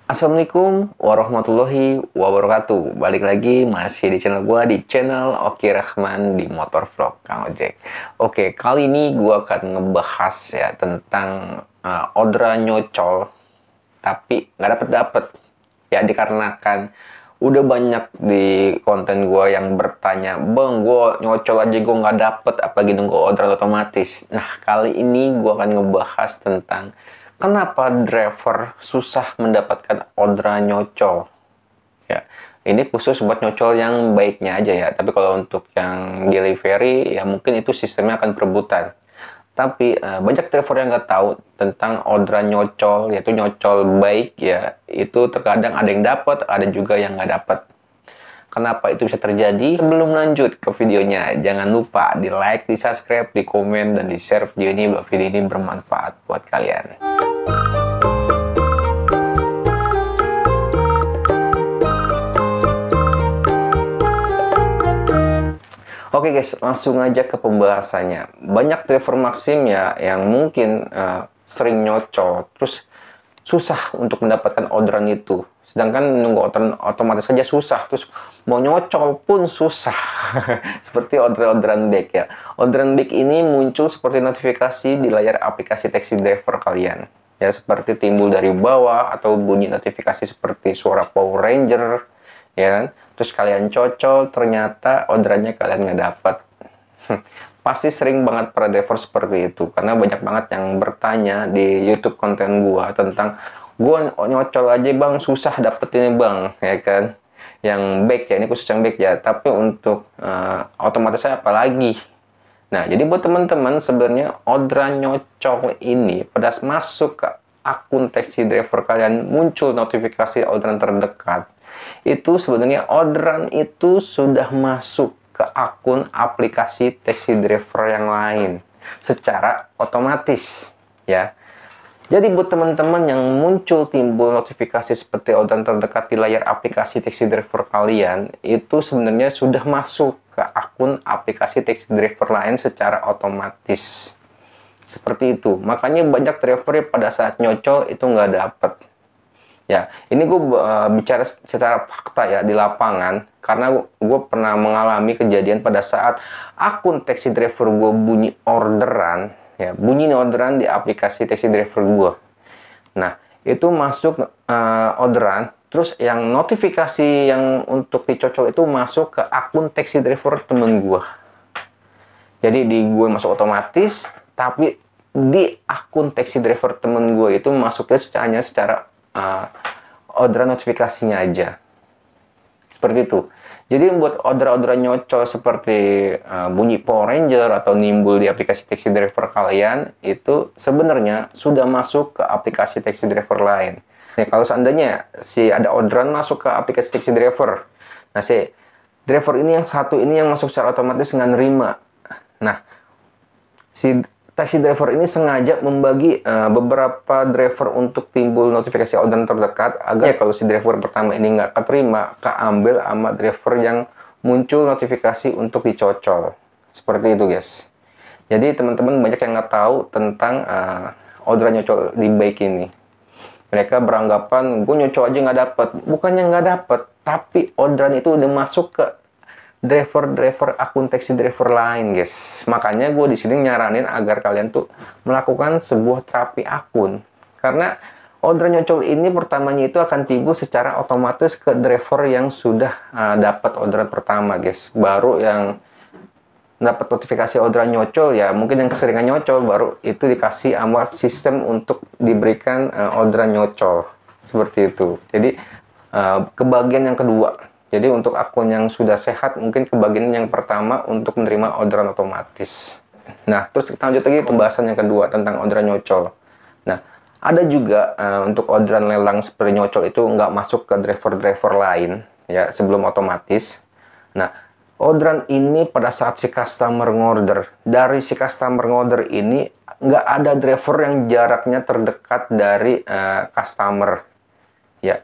Assalamualaikum warahmatullahi wabarakatuh. Balik lagi masih di channel gua, di channel Oki Rahman di Motor Vlog Kang Ojek. Oke, kali ini gua akan ngebahas ya tentang odra nyocol tapi nggak dapet-dapet. Ya dikarenakan udah banyak di konten gua yang bertanya, "Bang, gua nyocol aja gua nggak dapet, apalagi nunggu orderan otomatis." Nah, kali ini gua akan ngebahas tentang kenapa driver susah mendapatkan orderan nyocol. Ya, ini khusus buat nyocol yang baiknya aja ya. Tapi kalau untuk yang delivery, ya mungkin itu sistemnya akan perebutan. Tapi banyak driver yang nggak tahu tentang orderan nyocol, yaitu nyocol baik ya. Itu terkadang ada yang dapat, ada juga yang nggak dapat. Kenapa itu bisa terjadi? Sebelum lanjut ke videonya, jangan lupa di like, di subscribe, di komen, dan di share video ini bahwa video ini bermanfaat buat kalian. Oke guys, langsung aja ke pembahasannya. Banyak driver Maxim ya yang mungkin sering nyocol, terus susah untuk mendapatkan orderan itu. Sedangkan nunggu orderan otomatis saja susah, terus mau nyocol pun susah. Seperti orderan back ya. Orderan back ini muncul seperti notifikasi di layar aplikasi taxi driver kalian. Ya, seperti timbul dari bawah atau bunyi notifikasi seperti suara Power Ranger, ya kan? Terus kalian cocol, ternyata orderannya kalian nggak dapat. Pasti sering banget para driver seperti itu, karena banyak banget yang bertanya di YouTube konten gua tentang gua nyocol aja bang, susah dapetin bang, ya kan? Yang back ya, ini khusus yang back ya, tapi untuk otomatis saya apalagi. Nah, jadi buat teman-teman sebenarnya orderan nyocol ini pada masuk ke akun taxi driver kalian muncul notifikasi orderan terdekat, itu sebenarnya orderan itu sudah masuk ke akun aplikasi taxi driver yang lain secara otomatis ya. Jadi buat teman-teman yang muncul timbul notifikasi seperti orderan terdekat di layar aplikasi taxi driver kalian, itu sebenarnya sudah masuk ke akun aplikasi taxi driver lain secara otomatis. Seperti itu. Makanya banyak driver pada saat nyocol itu nggak dapet. Ya, ini gue bicara secara fakta ya di lapangan, karena gue pernah mengalami kejadian pada saat akun taxi driver gue bunyi orderan, ya bunyi orderan di aplikasi taxi driver gue. Nah, itu masuk orderan, terus yang notifikasi yang untuk dicocol itu masuk ke akun taxi driver temen gue. Jadi di gue masuk otomatis, tapi di akun taxi driver temen gue itu masuknya secara orderan notifikasinya aja. Seperti itu. Jadi buat orderan nyocol seperti bunyi Power Ranger atau nimbul di aplikasi taxi driver kalian, itu sebenarnya sudah masuk ke aplikasi taxi driver lain. Nah, kalau seandainya si ada orderan masuk ke aplikasi taxi driver, nah si driver ini yang satu ini yang masuk secara otomatis nggak nerima. Nah, si taxi driver ini sengaja membagi beberapa driver untuk timbul notifikasi orderan terdekat agar ya, kalau si driver pertama ini nggak keterima, keambil sama driver yang muncul notifikasi untuk dicocol. Seperti itu guys. Jadi teman-teman banyak yang nggak tahu tentang orderan nyocol di baik ini. Mereka beranggapan gue nyocol aja nggak dapet. Bukannya nggak dapet, tapi orderan itu udah masuk ke driver akun taxi driver lain guys. Makanya gue di sini nyaranin agar kalian tuh melakukan sebuah terapi akun, karena orderan nyocol ini pertamanya itu akan timbul secara otomatis ke driver yang sudah dapat orderan pertama guys. Baru yang dapat notifikasi orderan nyocol ya mungkin yang keseringan nyocol baru itu dikasih sama sistem untuk diberikan orderan nyocol seperti itu. Jadi kebagian yang kedua. Jadi untuk akun yang sudah sehat mungkin kebagian yang pertama untuk menerima orderan otomatis. Nah, terus kita lanjut lagi pembahasan yang kedua tentang orderan nyocol. Nah, ada juga untuk orderan lelang seperti nyocol itu nggak masuk ke driver-driver lain ya sebelum otomatis. Nah, orderan ini pada saat si customer ngorder, dari si customer ngorder ini nggak ada driver yang jaraknya terdekat dari customer ya.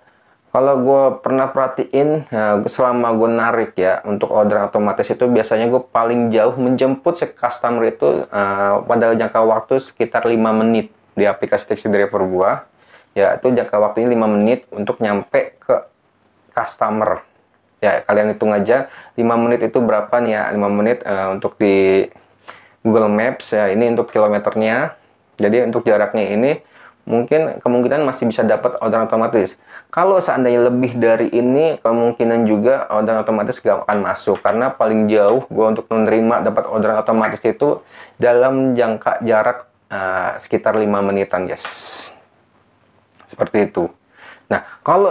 Kalau gue pernah perhatiin, selama gue narik ya, untuk orderan otomatis itu biasanya gue paling jauh menjemput si customer itu pada jangka waktu sekitar 5 menit di aplikasi taxi driver gue. ya itu jangka waktunya 5 menit untuk nyampe ke customer. Ya, kalian hitung aja 5 menit itu berapa nih ya, 5 menit untuk di Google Maps ya, ini untuk kilometernya. Jadi untuk jaraknya ini mungkin kemungkinan masih bisa dapat orderan otomatis. Kalau seandainya lebih dari ini, kemungkinan juga orderan otomatis gak akan masuk, karena paling jauh gue untuk menerima dapat orderan otomatis itu dalam jangka jarak sekitar 5 menitan guys, seperti itu. Nah, kalau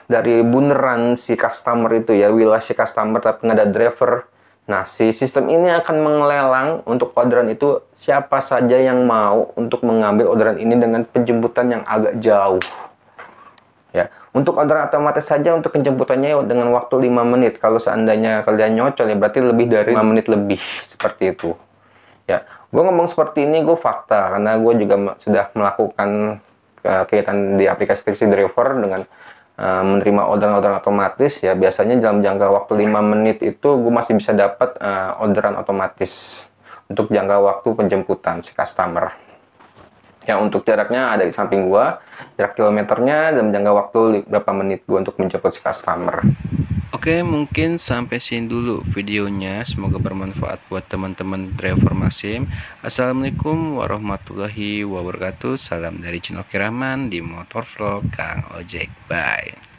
dari bundaran si customer itu ya, wilayah si customer tapi nggak ada driver, nah si sistem ini akan mengelelang untuk orderan itu siapa saja yang mau untuk mengambil orderan ini dengan penjemputan yang agak jauh. Ya, untuk orderan otomatis saja untuk penjemputannya dengan waktu 5 menit. Kalau seandainya kalian nyocol ya berarti lebih dari 5 menit lebih, seperti itu. Ya, gue ngomong seperti ini gue fakta, karena gue juga sudah melakukan kegiatan di aplikasi taxi driver dengan menerima orderan otomatis. Ya biasanya dalam jangka waktu 5 menit itu gue masih bisa dapat orderan otomatis untuk jangka waktu penjemputan si customer. Ya untuk jaraknya ada di samping gue, jarak kilometernya dalam jangka waktu berapa menit gue untuk menjemput si customer. Oke, mungkin sampai sini dulu videonya. Semoga bermanfaat buat teman-teman driver Maxim. Assalamualaikum warahmatullahi wabarakatuh. Salam dari Cinoki Rahman di Motor Vlog Kang Ojek. Bye.